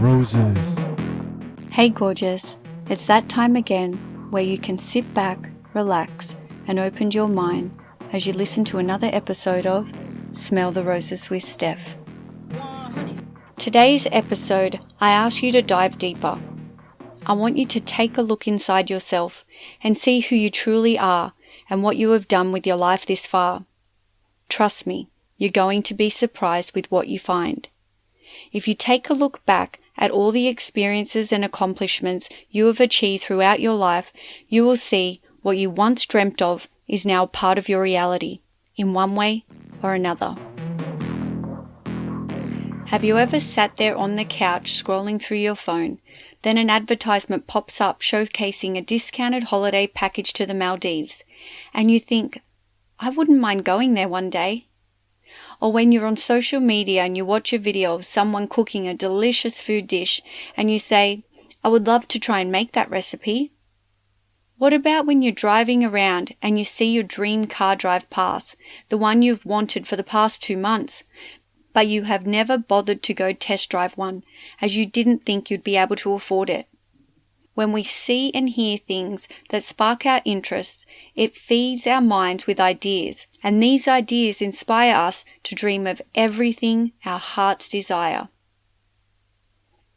Roses. Hey gorgeous, it's that time again where you can sit back, relax, and open your mind as you listen to another episode of Smell the Roses with Steph. Today's episode, I ask you to dive deeper. I want you to take a look inside yourself and see who you truly are and what you have done with your life this far. Trust me, you're going to be surprised with what you find. If you take a look back at all the experiences and accomplishments you have achieved throughout your life, you will see what you once dreamt of is now part of your reality, in one way or another. Have you ever sat there on the couch scrolling through your phone, then an advertisement pops up showcasing a discounted holiday package to the Maldives, and you think, I wouldn't mind going there one day? Or when you're on social media and you watch a video of someone cooking a delicious food dish and you say, I would love to try and make that recipe. What about when you're driving around and you see your dream car drive past, the one you've wanted for the past 2 months, but you have never bothered to go test drive one as you didn't think you'd be able to afford it? When we see and hear things that spark our interest, it feeds our minds with ideas, and these ideas inspire us to dream of everything our hearts desire.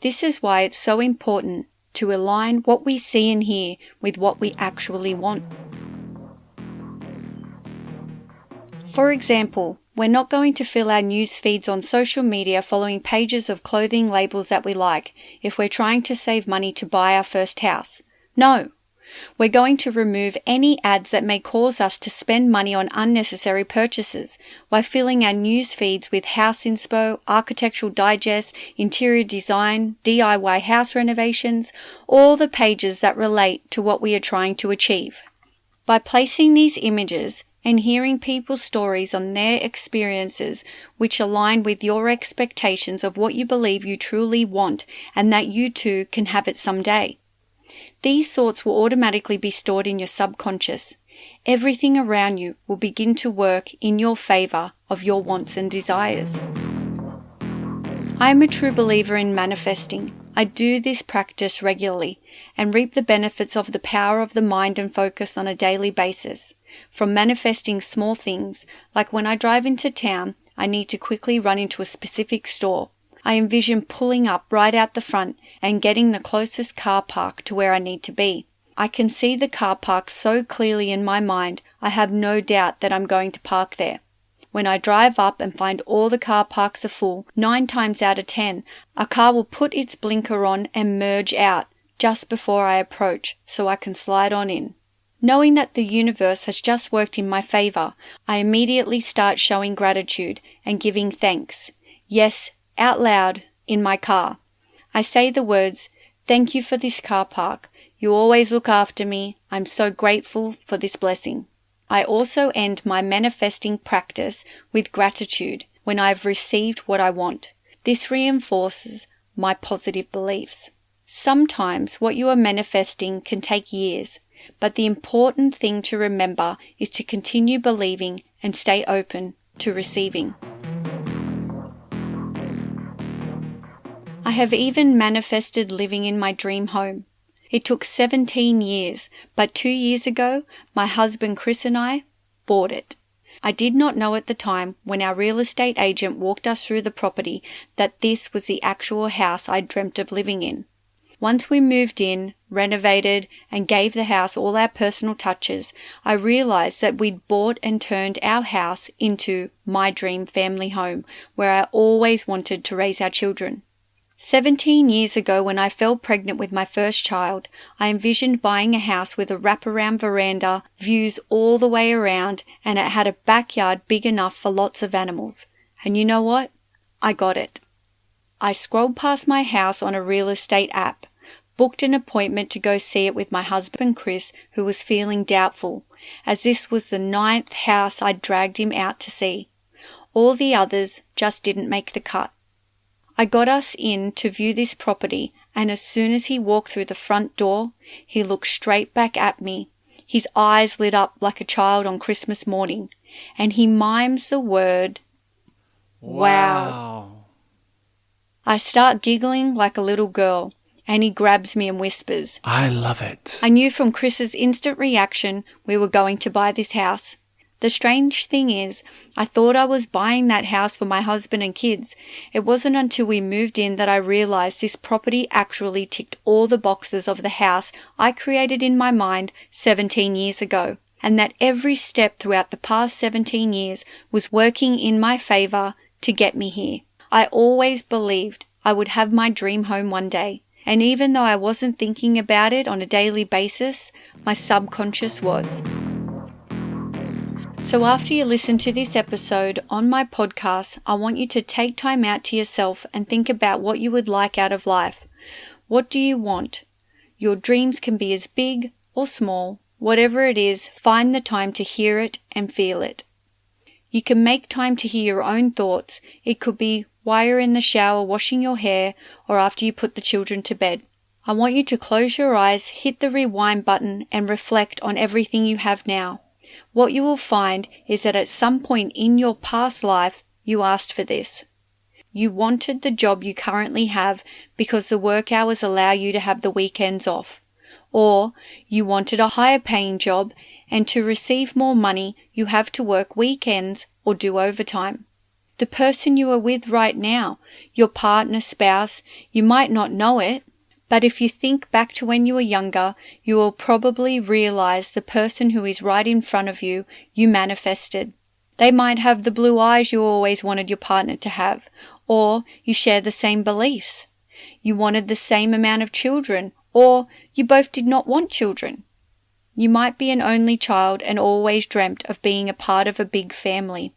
This is why it's so important to align what we see and hear with what we actually want. For example, we're not going to fill our news feeds on social media following pages of clothing labels that we like if we're trying to save money to buy our first house. No, we're going to remove any ads that may cause us to spend money on unnecessary purchases by filling our news feeds with house inspo, architectural digest, interior design, DIY house renovations, all the pages that relate to what we are trying to achieve. By placing these images and hearing people's stories on their experiences which align with your expectations of what you believe you truly want and that you too can have it someday. These thoughts will automatically be stored in your subconscious. Everything around you will begin to work in your favor of your wants and desires. I am a true believer in manifesting. I do this practice regularly and reap the benefits of the power of the mind and focus on a daily basis. From manifesting small things, like when I drive into town, I need to quickly run into a specific store. I envision pulling up right out the front and getting the closest car park to where I need to be. I can see the car park so clearly in my mind, I have no doubt that I'm going to park there. When I drive up and find all the car parks are full, 9 times out of 10, a car will put its blinker on and merge out just before I approach so I can slide on in. Knowing that the universe has just worked in my favor, I immediately start showing gratitude and giving thanks. Yes, out loud, in my car. I say the words, thank you for this car park. You always look after me. I'm so grateful for this blessing. I also end my manifesting practice with gratitude when I've received what I want. This reinforces my positive beliefs. Sometimes what you are manifesting can take years, but the important thing to remember is to continue believing and stay open to receiving. I have even manifested living in my dream home. It took 17 years, but 2 years ago, my husband Chris and I bought it. I did not know at the time when our real estate agent walked us through the property that this was the actual house I dreamt of living in. Once we moved in, renovated, and gave the house all our personal touches, I realized that we'd bought and turned our house into my dream family home, where I always wanted to raise our children. 17 years ago, when I fell pregnant with my first child, I envisioned buying a house with a wraparound veranda, views all the way around, and it had a backyard big enough for lots of animals. And you know what? I got it. I scrolled past my house on a real estate app, booked an appointment to go see it with my husband Chris, who was feeling doubtful, as this was the 9th house I'd dragged him out to see. All the others just didn't make the cut. I got us in to view this property, and as soon as he walked through the front door, he looked straight back at me. His eyes lit up like a child on Christmas morning, and he mimes the word, wow. I start giggling like a little girl, and he grabs me and whispers, I love it. I knew from Chris's instant reaction we were going to buy this house. The strange thing is, I thought I was buying that house for my husband and kids. It wasn't until we moved in that I realized this property actually ticked all the boxes of the house I created in my mind 17 years ago, and that every step throughout the past 17 years was working in my favor to get me here. I always believed I would have my dream home one day, and even though I wasn't thinking about it on a daily basis, my subconscious was. So after you listen to this episode on my podcast, I want you to take time out to yourself and think about what you would like out of life. What do you want? Your dreams can be as big or small. Whatever it is, find the time to hear it and feel it. You can make time to hear your own thoughts. It could be while you're in the shower washing your hair or after you put the children to bed. I want you to close your eyes, hit the rewind button, and reflect on everything you have now. What you will find is that at some point in your past life, you asked for this. You wanted the job you currently have because the work hours allow you to have the weekends off. Or you wanted a higher paying job, and to receive more money, you have to work weekends or do overtime. The person you are with right now, your partner, spouse, you might not know it, but if you think back to when you were younger, you will probably realize the person who is right in front of you, you manifested. They might have the blue eyes you always wanted your partner to have, or you share the same beliefs. You wanted the same amount of children, or you both did not want children. You might be an only child and always dreamt of being a part of a big family,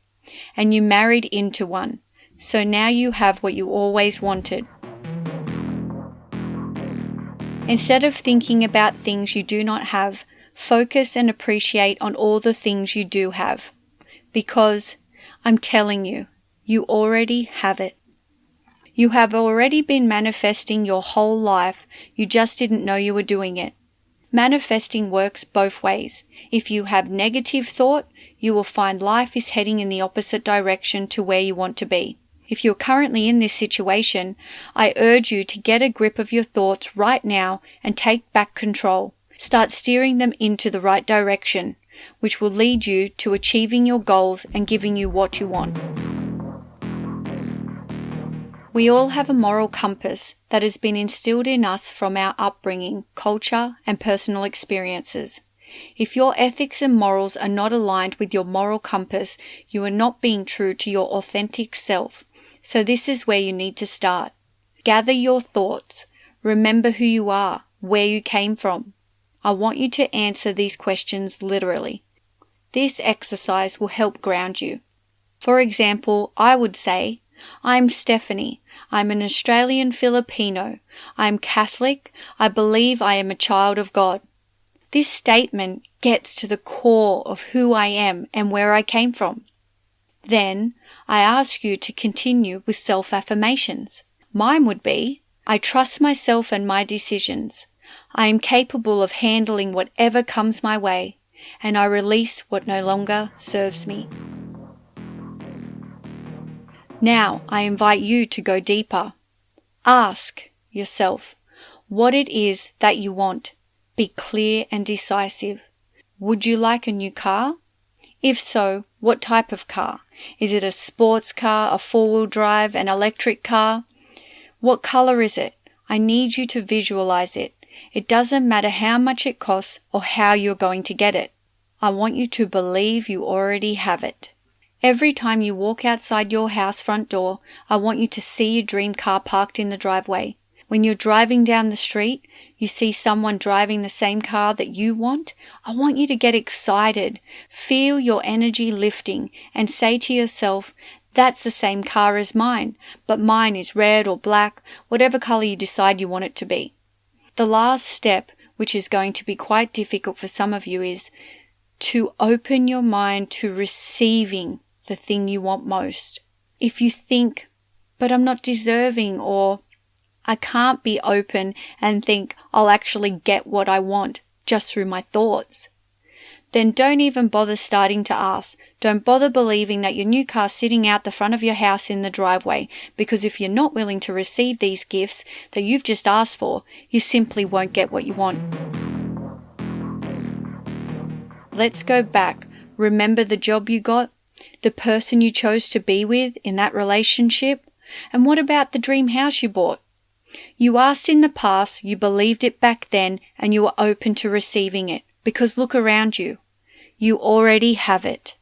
and you married into one, so now you have what you always wanted. Instead of thinking about things you do not have, focus and appreciate on all the things you do have. Because, I'm telling you, you already have it. You have already been manifesting your whole life, you just didn't know you were doing it. Manifesting works both ways. If you have negative thought, you will find life is heading in the opposite direction to where you want to be. If you're currently in this situation, I urge you to get a grip of your thoughts right now and take back control. Start steering them into the right direction, which will lead you to achieving your goals and giving you what you want. We all have a moral compass that has been instilled in us from our upbringing, culture, and personal experiences. If your ethics and morals are not aligned with your moral compass, you are not being true to your authentic self. So this is where you need to start. Gather your thoughts. Remember who you are, where you came from. I want you to answer these questions literally. This exercise will help ground you. For example, I would say, I'm Stephanie. I'm an Australian Filipino. I'm Catholic. I believe I am a child of God. This statement gets to the core of who I am and where I came from. Then, I ask you to continue with self-affirmations. Mine would be, I trust myself and my decisions. I am capable of handling whatever comes my way, and I release what no longer serves me. Now, I invite you to go deeper. Ask yourself what it is that you want. Be clear and decisive. Would you like a new car? If so, what type of car? Is it a sports car, a four-wheel drive, an electric car? What color is it? I need you to visualize it. It doesn't matter how much it costs or how you're going to get it. I want you to believe you already have it. Every time you walk outside your house front door, I want you to see your dream car parked in the driveway. When you're driving down the street, you see someone driving the same car that you want, I want you to get excited, feel your energy lifting, and say to yourself, that's the same car as mine, but mine is red or black, whatever color you decide you want it to be. The last step, which is going to be quite difficult for some of you, is to open your mind to receiving the thing you want most. If you think, but I'm not deserving, or I can't be open and think I'll actually get what I want just through my thoughts, then don't even bother starting to ask. Don't bother believing that your new car's sitting out the front of your house in the driveway, because if you're not willing to receive these gifts that you've just asked for, you simply won't get what you want. Let's go back. Remember the job you got? The person you chose to be with in that relationship? And what about the dream house you bought? You asked in the past, you believed it back then, and you were open to receiving it. Because look around you. You already have it.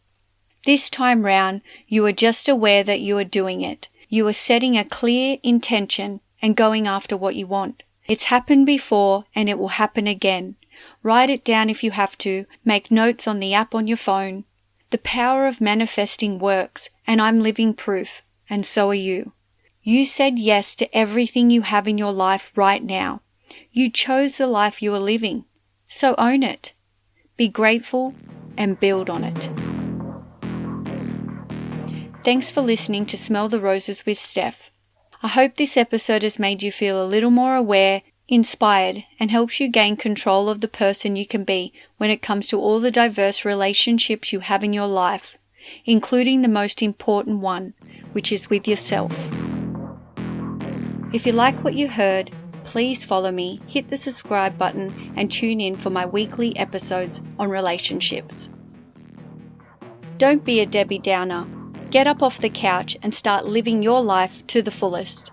This time round, you are just aware that you are doing it. You are setting a clear intention and going after what you want. It's happened before and it will happen again. Write it down if you have to. Make notes on the app on your phone. The power of manifesting works, and I'm living proof, and so are you. You said yes to everything you have in your life right now. You chose the life you are living. So own it. Be grateful and build on it. Thanks for listening to Smell the Roses with Steph. I hope this episode has made you feel a little more aware, inspired, and helps you gain control of the person you can be when it comes to all the diverse relationships you have in your life, including the most important one, which is with yourself. If you like what you heard, please follow me, hit the subscribe button, and tune in for my weekly episodes on relationships. Don't be a Debbie Downer. Get up off the couch and start living your life to the fullest.